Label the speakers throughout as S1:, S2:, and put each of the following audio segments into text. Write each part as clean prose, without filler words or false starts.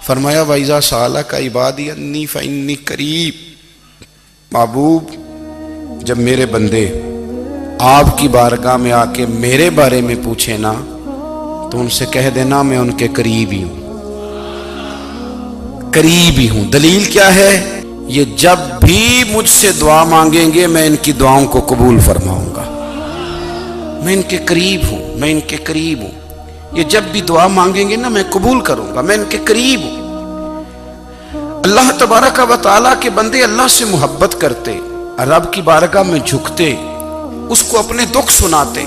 S1: فرمایا وَإِذَا سَأَلَكَ عِبَادِي أَنِّي فَإِنِّي قَرِيب، محبوب جب میرے بندے آپ کی بارگاہ میں آ کے میرے بارے میں پوچھیں نا تو ان سے کہہ دینا میں ان کے قریب ہی ہوں، قریب ہی ہوں۔ دلیل کیا ہے؟ یہ جب بھی مجھ سے دعا مانگیں گے میں ان کی دعاؤں کو قبول فرماؤں گا، میں ان کے قریب ہوں، میں ان کے قریب ہوں۔ یہ جب بھی دعا مانگیں گے نا میں قبول کروں گا، میں ان کے قریب ہوں۔ اللہ تبارک و تعالیٰ کے بندے اللہ سے محبت کرتے، رب کی بارگاہ میں جھکتے، اس کو اپنے دکھ سناتے،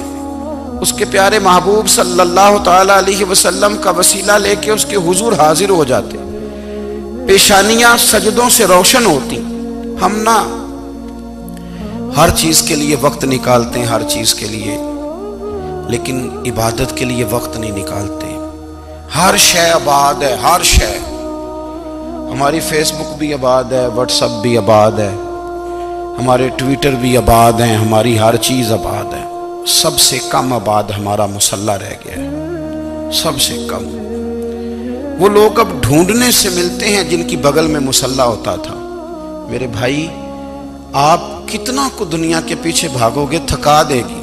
S1: اس کے پیارے محبوب صلی اللہ تعالیٰ علیہ وسلم کا وسیلہ لے کے اس کے حضور حاضر ہو جاتے، پیشانیاں سجدوں سے روشن ہوتی۔ ہم نا ہر چیز کے لیے وقت نکالتے ہیں، ہر چیز کے لیے، لیکن عبادت کے لیے وقت نہیں نکالتے۔ ہر شے آباد ہے، ہر شے، ہماری فیس بک بھی آباد ہے، واٹس ایپ بھی آباد ہے، ہمارے ٹویٹر بھی آباد ہیں، ہماری ہر چیز آباد ہے۔ سب سے کم آباد ہمارا مصلی رہ گیا ہے، سب سے کم۔ وہ لوگ اب ڈھونڈنے سے ملتے ہیں جن کی بغل میں مصلی ہوتا تھا۔ میرے بھائی آپ کتنا کو دنیا کے پیچھے بھاگو گے تھکا دے گی،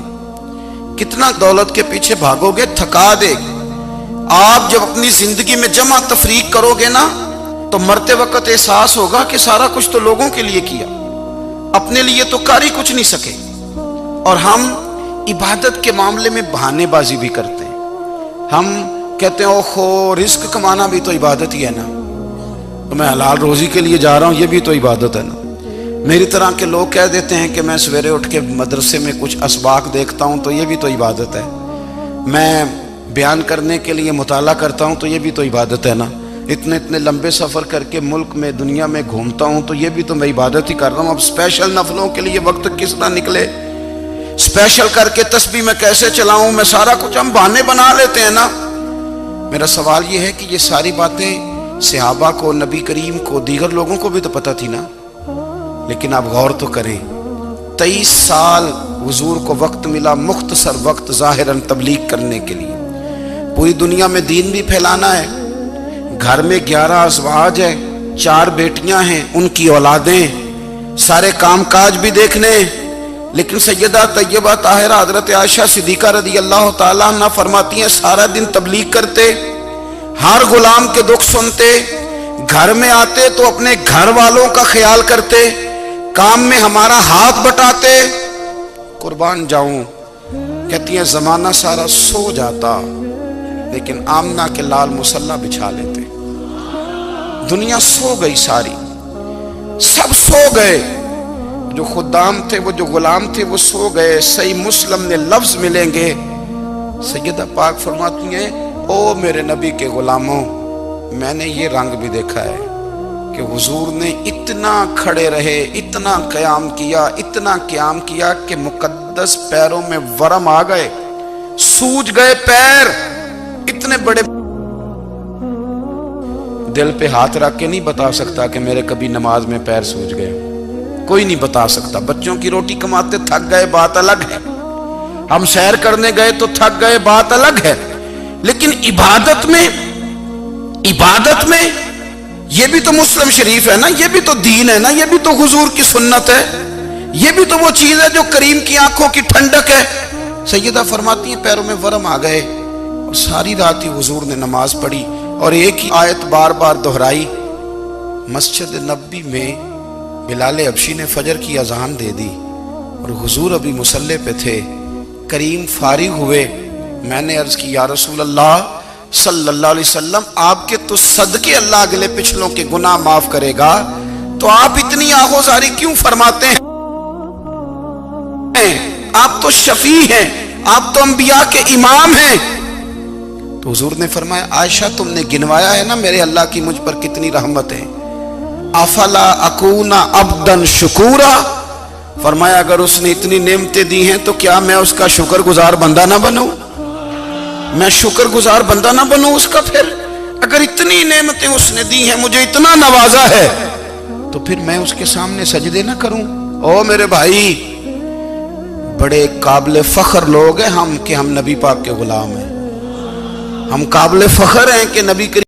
S1: کتنا دولت کے پیچھے بھاگو گے تھکا دے گی۔ آپ جب اپنی زندگی میں جمع تفریق کرو گے نا تو مرتے وقت احساس ہوگا کہ سارا کچھ تو لوگوں کے لیے کیا، اپنے لیے تو کر ہی کچھ نہیں سکے۔ اور ہم عبادت کے معاملے میں بہانے بازی بھی کرتے ہیں۔ ہم کہتے ہیں اوہو رزق کمانا بھی تو عبادت ہی ہے نا، تو میں حلال روزی کے لیے جا رہا ہوں، یہ بھی تو عبادت ہے نا۔ میری طرح کے لوگ کہہ دیتے ہیں کہ میں سویرے اٹھ کے مدرسے میں کچھ اسباق دیکھتا ہوں تو یہ بھی تو عبادت ہے، میں بیان کرنے کے لیے مطالعہ کرتا ہوں تو یہ بھی تو عبادت ہے نا، اتنے لمبے سفر کر کے ملک میں دنیا میں گھومتا ہوں تو یہ بھی تو میں عبادت ہی کر رہا ہوں۔ اب اسپیشل نفلوں کے لیے وقت کس طرح نکلے، اسپیشل کر کے تسبیح میں کیسے چلاؤں، میں سارا کچھ ہم بہانے بنا لیتے ہیں نا۔ میرا سوال یہ ہے کہ یہ ساری باتیں صحابہ کو، نبی کریم کو، دیگر لوگوں کو بھی تو پتہ تھی نا، لیکن آپ غور تو کریں 23 سال حضور کو وقت ملا، مختصر وقت ظاہراً تبلیغ کرنے کے لیے، پوری دنیا میں دین بھی پھیلانا ہے۔ گھر میں 11 ازواج ہے، 4 بیٹیاں ہیں، ان کی اولادیں، سارے کام کاج بھی دیکھنے، لیکن سیدہ طیبہ طاہرہ حضرت عائشہ صدیقہ رضی اللہ تعالیٰ عنہ فرماتی ہیں سارا دن تبلیغ کرتے، ہر غلام کے دکھ سنتے، گھر میں آتے تو اپنے گھر والوں کا خیال کرتے، کام میں ہمارا ہاتھ بٹاتے۔ قربان جاؤں، کہتی ہیں زمانہ سارا سو جاتا لیکن آمنہ کے لال مصلی بچھا لیتے۔ دنیا سو گئی، ساری سب سو گئے، جو خدام تھے، وہ جو غلام تھے وہ سو گئے۔ صحیح مسلم میں لفظ ملیں گے، سیدہ پاک فرماتی ہیں او میرے نبی کے غلاموں، میں نے یہ رنگ بھی دیکھا ہے کہ حضور نے اتنا کھڑے رہے، اتنا قیام کیا، اتنا قیام کیا کہ مقدس پیروں میں ورم آ گئے، سوج گئے پیر، اتنے بڑے۔ دل پہ ہاتھ رکھ کے نہیں بتا سکتا کہ میرے کبھی نماز میں پیر سوج گئے، کوئی نہیں بتا سکتا۔ بچوں کی روٹی کماتے تھک گئے بات الگ ہے، ہم سیر کرنے گئے تو تھک گئے بات الگ ہے، لیکن عبادت میں یہ بھی تو مسلم شریف ہے نا، یہ بھی تو دین ہے نا، یہ بھی تو حضور کی سنت ہے، یہ بھی تو وہ چیز ہے جو کریم کی آنکھوں کی ٹھنڈک ہے۔ سیدہ فرماتی ہیں پیروں میں ورم آ گئے، اور ساری رات ہی حضور نے نماز پڑھی اور ایک ہی آیت بار بار دہرائی۔ مسجد نبوی میں بلال حبشی نے فجر کی اذان دے دی اور حضور ابھی مصلی پہ تھے، کریم فارغ ہوئے، میں نے عرض کی یا رسول اللہ صلی اللہ علیہ وسلم آپ کے تو صدقے اللہ اگلے پچھلوں کے گناہ معاف کرے گا، تو آپ اتنی آہوزاری کیوں فرماتے ہیں؟ آپ تو شفیع ہیں، آپ تو انبیاء کے امام ہیں۔ تو حضور نے فرمایا عائشہ تم نے گنوایا ہے نا میرے اللہ کی مجھ پر کتنی رحمت ہے، افلا اکون عبدا شکورا، فرمایا اگر اس نے اتنی نعمتیں دی ہیں تو کیا میں اس کا شکر گزار بندہ نہ بنوں، میں شکر گزار بندہ نہ بنوں اس کا؟ پھر اگر اتنی نعمتیں اس نے دی ہیں، مجھے اتنا نوازا ہے، تو پھر میں اس کے سامنے سجدے نہ کروں؟ او میرے بھائی، بڑے قابل فخر لوگ ہیں ہم کہ ہم نبی پاک کے غلام ہیں، ہم قابل فخر ہیں کہ نبی کریم